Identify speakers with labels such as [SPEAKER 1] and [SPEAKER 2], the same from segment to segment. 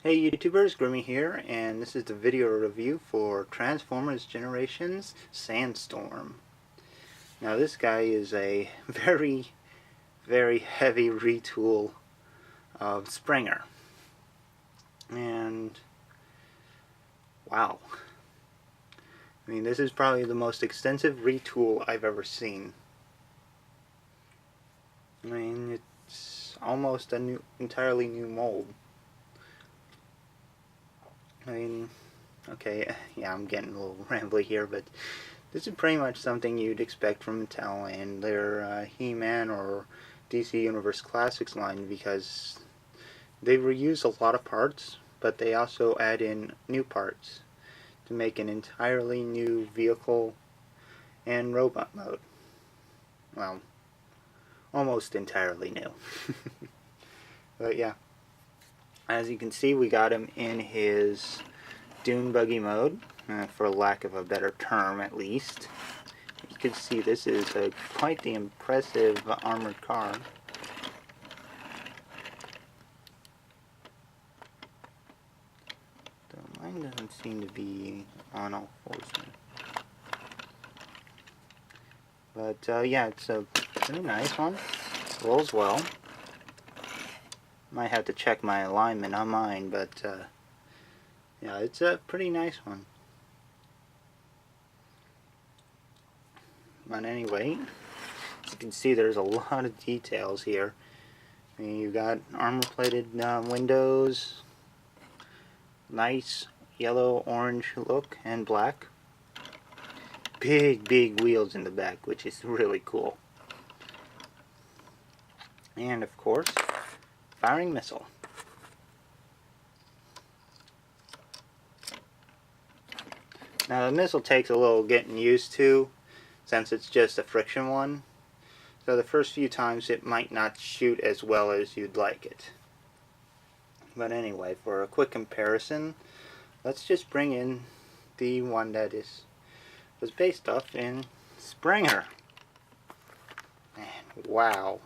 [SPEAKER 1] Hey YouTubers, Grimmy here, and this is the video review for Transformers Generations Sandstorm. Now this guy is a very heavy retool of Springer. And wow. I mean, this is probably the most extensive retool I've ever seen. I mean, it's almost a entirely new mold. I mean, okay, yeah, I'm getting a little rambly here, but this is pretty much something you'd expect from Mattel and their He-Man or DC Universe Classics line, because they reuse a lot of parts, but they also add in new parts to make an entirely new vehicle and robot mode. Well, almost entirely new. But yeah. As you can see, we got him in his dune buggy mode, for lack of a better term at least. You can see this is quite the impressive armored car. So mine doesn't seem to be on all fours here. But yeah, it's a pretty nice one. Rolls well. Might have to check my alignment on mine, but yeah, it's a pretty nice one. But anyway, as you can see, there's a lot of details here. I mean, you got armor-plated windows, nice yellow, orange look, and black. Big wheels in the back, which is really cool. And of course, firing missile. Now the missile takes a little getting used to, since it's just a friction one. So the first few times it might not shoot as well as you'd like it. But anyway, for a quick comparison, let's just bring in the one that was based off in Springer. And wow,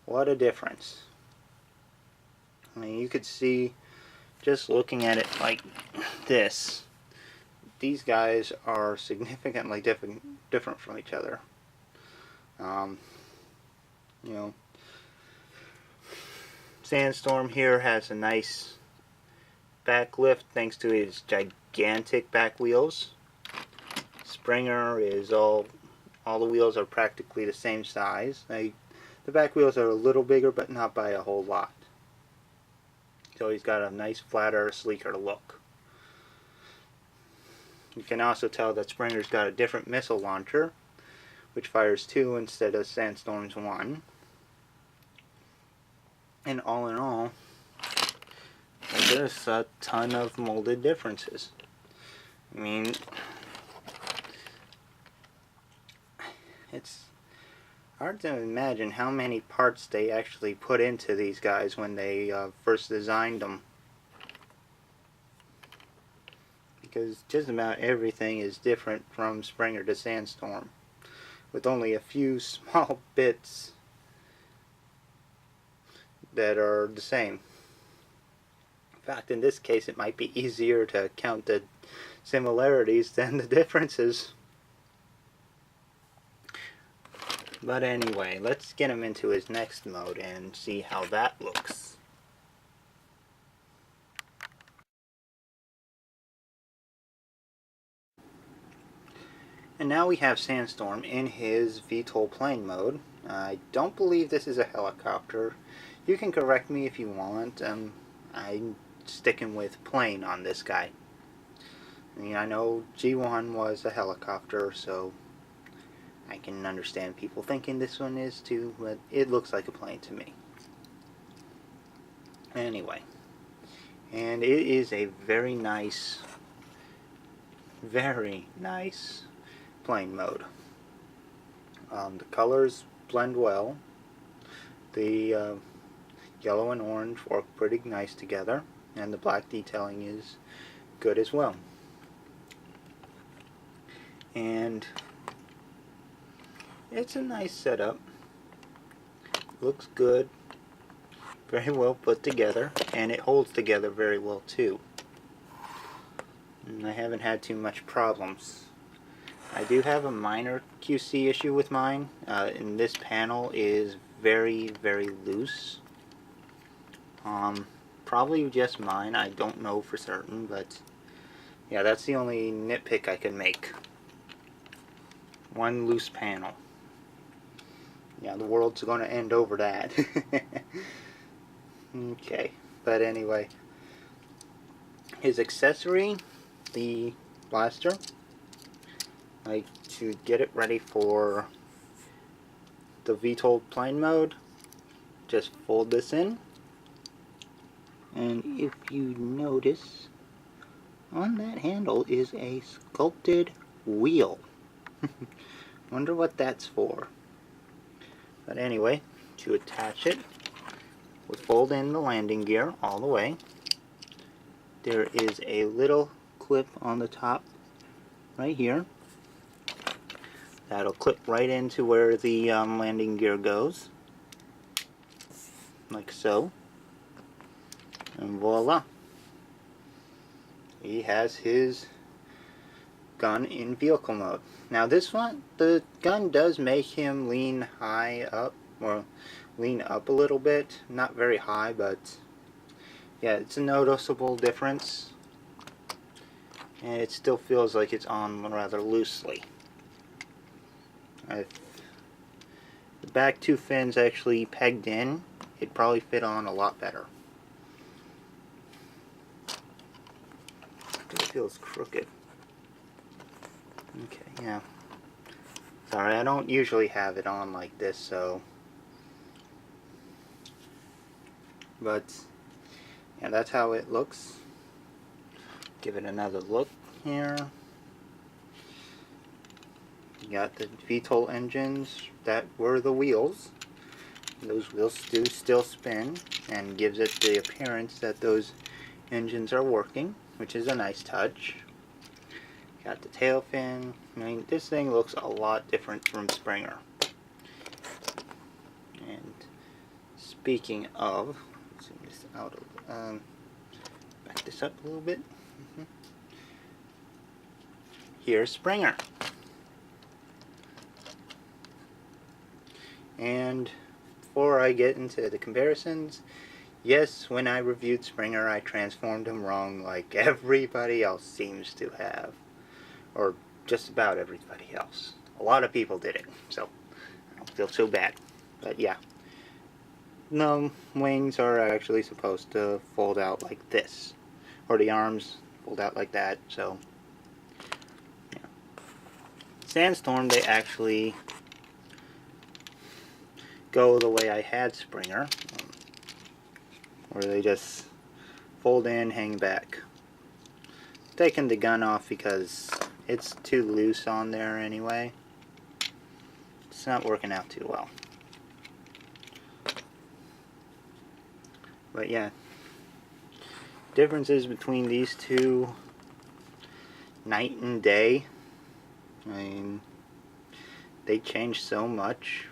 [SPEAKER 1] what a difference. I mean, you could see, just looking at it like this, these guys are significantly different from each other. You know, Sandstorm here has a nice back lift thanks to his gigantic back wheels. Springer is all the wheels are practically the same size. The back wheels are a little bigger, but not by a whole lot. So he's got a nice, flatter, sleeker look. You can also tell that Springer's got a different missile launcher, which fires 2 instead of Sandstorm's 1. And all in all, there's a ton of molded differences. I mean, it's hard to imagine how many parts they actually put into these guys when they first designed them. Because just about everything is different from Springer to Sandstorm, with only a few small bits that are the same. In fact, in this case, it might be easier to count the similarities than the differences. But anyway, let's get him into his next mode and see how that looks. And now we have Sandstorm in his VTOL plane mode. I don't believe this is a helicopter. You can correct me if you want. I'm sticking with plane on this guy. I mean, I know G1 was a helicopter, so I can understand people thinking this one is too, but it looks like a plane to me. Anyway, and it is a very nice plane mode. The colors blend well. The yellow and orange work pretty nice together, and the black detailing is good as well. And it's a nice setup. Looks good. very well put together, and it holds together very well too. And I haven't had too much problems. I do have a minor QC issue with mine, and this panel is very, very loose. Probably just mine, I don't know for certain, but yeah, that's the only nitpick I can make. One loose panel. Yeah, the world's going to end over that. Okay, but anyway, his accessory, the blaster, like to get it ready for the VTOL plane mode, just fold this in, and if you notice, on that handle is a sculpted wheel. Wonder what that's for. But anyway, to attach it, we'll fold in the landing gear all the way. There is a little clip on the top right here. That'll clip right into where the landing gear goes. Like so. And voila. He has his gun in vehicle mode. Now this one, the gun does make him lean high up, or lean up a little bit. Not very high, but yeah, it's a noticeable difference. And it still feels like it's on rather loosely. If the back two fins actually pegged in, it'd probably fit on a lot better. It feels crooked. Okay, yeah. Sorry, I don't usually have it on like this, so. But, yeah, that's how it looks. Give it another look here. You got the VTOL engines that were the wheels. Those wheels do still spin, and gives it the appearance that those engines are working, which is a nice touch. Got the tail fin. I mean, this thing looks a lot different from Springer. And speaking of, let's zoom this out. Back this up a little bit. Here's Springer. And before I get into the comparisons, yes, when I reviewed Springer, I transformed him wrong like everybody else seems to have. Or just about everybody else. A lot of people did it, so I don't feel so bad. But yeah. No, wings are actually supposed to fold out like this. Or the arms fold out like that, so yeah. Sandstorm, they actually go the way I had Springer, where they just fold in, hang back. Taking the gun off because it's too loose on there anyway. It's not working out too well. But yeah, differences between these two, night and day. I mean, they change so much.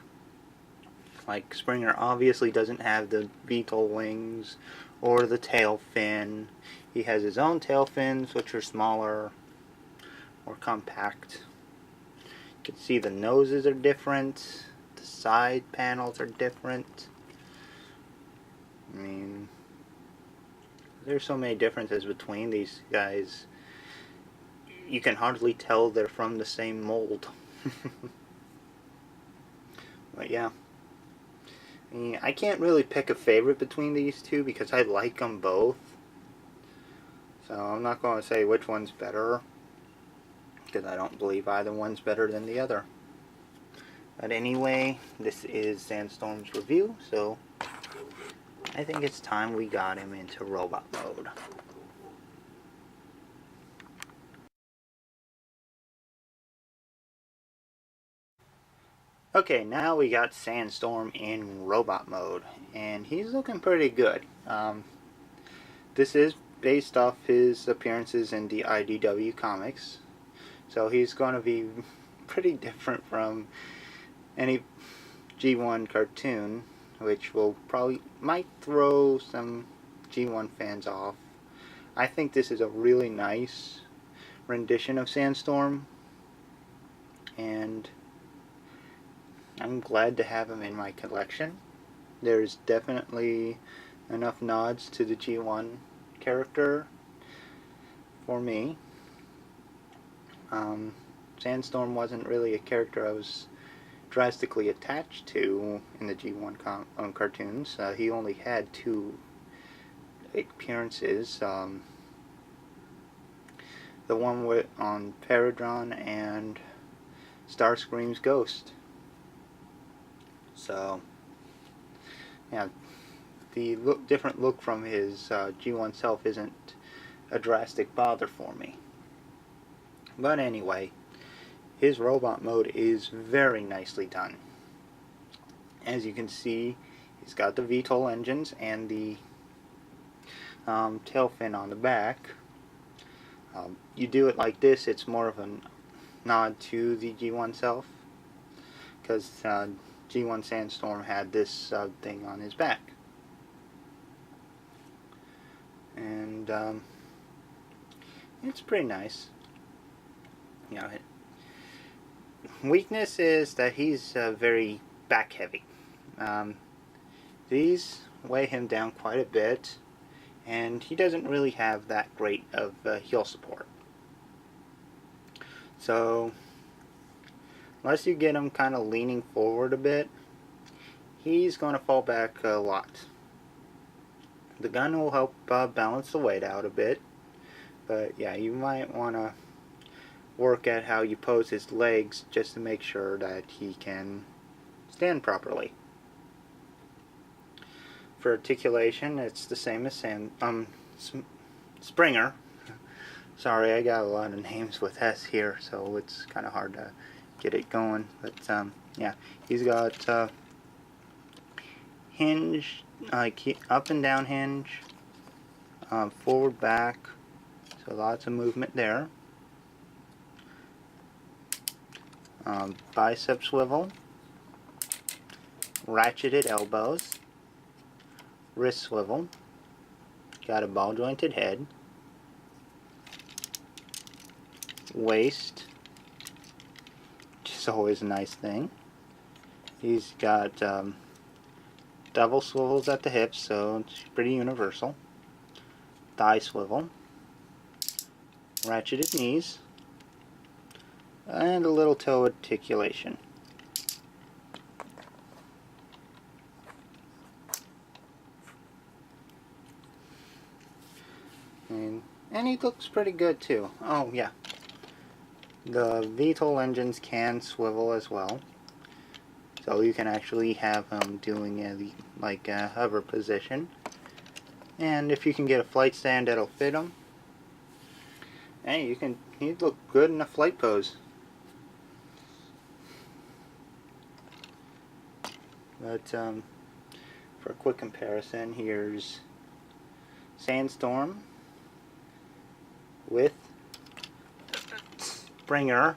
[SPEAKER 1] Like, Springer obviously doesn't have the VTOL wings or the tail fin. He has his own tail fins, which are smaller, more compact. You can see the noses are different. The side panels are different. I mean, there's so many differences between these guys. You can hardly tell they're from the same mold. But yeah. I mean, I can't really pick a favorite between these two because I like them both. So I'm not going to say which one's better, because I don't believe either one's better than the other. But anyway, this is Sandstorm's review, so I think it's time we got him into robot mode. Okay, now we got Sandstorm in robot mode, and he's looking pretty good. This is based off his appearances in the IDW comics, so he's going to be pretty different from any G1 cartoon. which might throw some G1 fans off. I think this is a really nice rendition of Sandstorm, and I'm glad to have him in my collection. There's definitely enough nods to the G1 character for me. Sandstorm wasn't really a character I was drastically attached to in the G1 cartoons. He only had 2 appearances. The one on Paradron and Starscream's Ghost. So, yeah, the different look from his G1 self isn't a drastic bother for me. But anyway, his robot mode is very nicely done. As you can see, he's got the VTOL engines and the tail fin on the back. You do it like this, it's more of a nod to the G1 self, because G1 Sandstorm had this thing on his back. And it's pretty nice. You know, weakness is that he's very back heavy. These weigh him down quite a bit, and he doesn't really have that great of heel support. So unless you get him kind of leaning forward a bit, he's going to fall back a lot. The gun will help balance the weight out a bit, but yeah, you might want to work at how you pose his legs just to make sure that he can stand properly. For articulation, it's the same as Springer. Sorry, I got a lot of names with S here, so it's kind of hard to get it going. But yeah, he's got hinge, like up and down hinge, forward, back, so lots of movement there. Bicep swivel, ratcheted elbows, wrist swivel, got a ball jointed head, waist, which is always a nice thing. He's got double swivels at the hips, so it's pretty universal. Thigh swivel, ratcheted knees, and a little toe articulation. And he looks pretty good too. Oh yeah, the VTOL engines can swivel as well, so you can actually have him doing a hover position. And if you can get a flight stand that'll fit him, hey, he'd look good in a flight pose. But for a quick comparison, here's Sandstorm with Springer.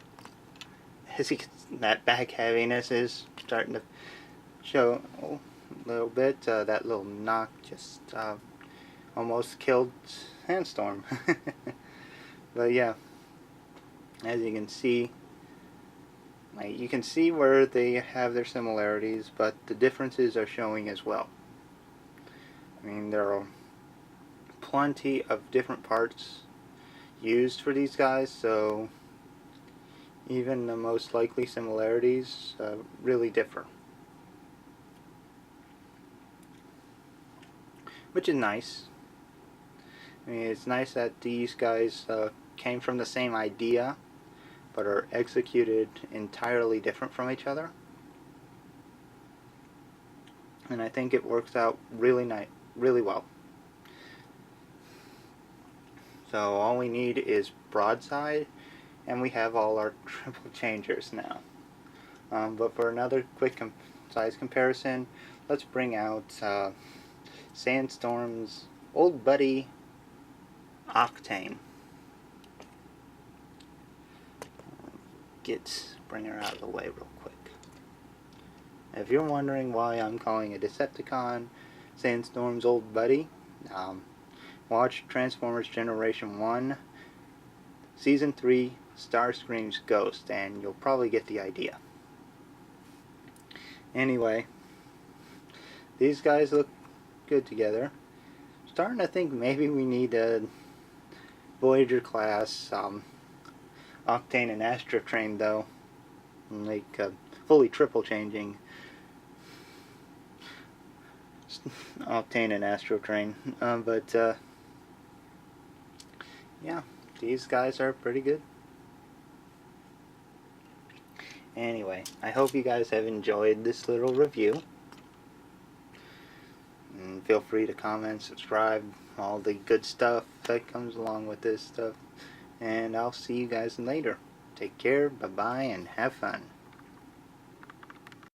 [SPEAKER 1] As you can, that back heaviness is starting to show a little bit. That little knock just almost killed Sandstorm. But yeah, as you can see, you can see where they have their similarities, but the differences are showing as well. I mean, there are plenty of different parts used for these guys, so even the most likely similarities really differ. Which is nice. I mean, it's nice that these guys came from the same idea, but are executed entirely different from each other. And I think it works out really well. So all we need is broadside, and we have all our triple changers now. But for another quick size comparison, let's bring out Sandstorm's old buddy Octane. Bring her out of the way real quick. If you're wondering why I'm calling a Decepticon Sandstorm's old buddy, watch Transformers Generation 1, Season 3, Starscream's Ghost, and you'll probably get the idea. Anyway, these guys look good together. Starting to think maybe we need a Voyager class Octane and Astro Train, though, like fully triple changing Octane and Astro Train. Yeah, these guys are pretty good. Anyway, I hope you guys have enjoyed this little review. And feel free to comment, subscribe, all the good stuff that comes along with this stuff. And I'll see you guys later. Take care, bye-bye, and have fun.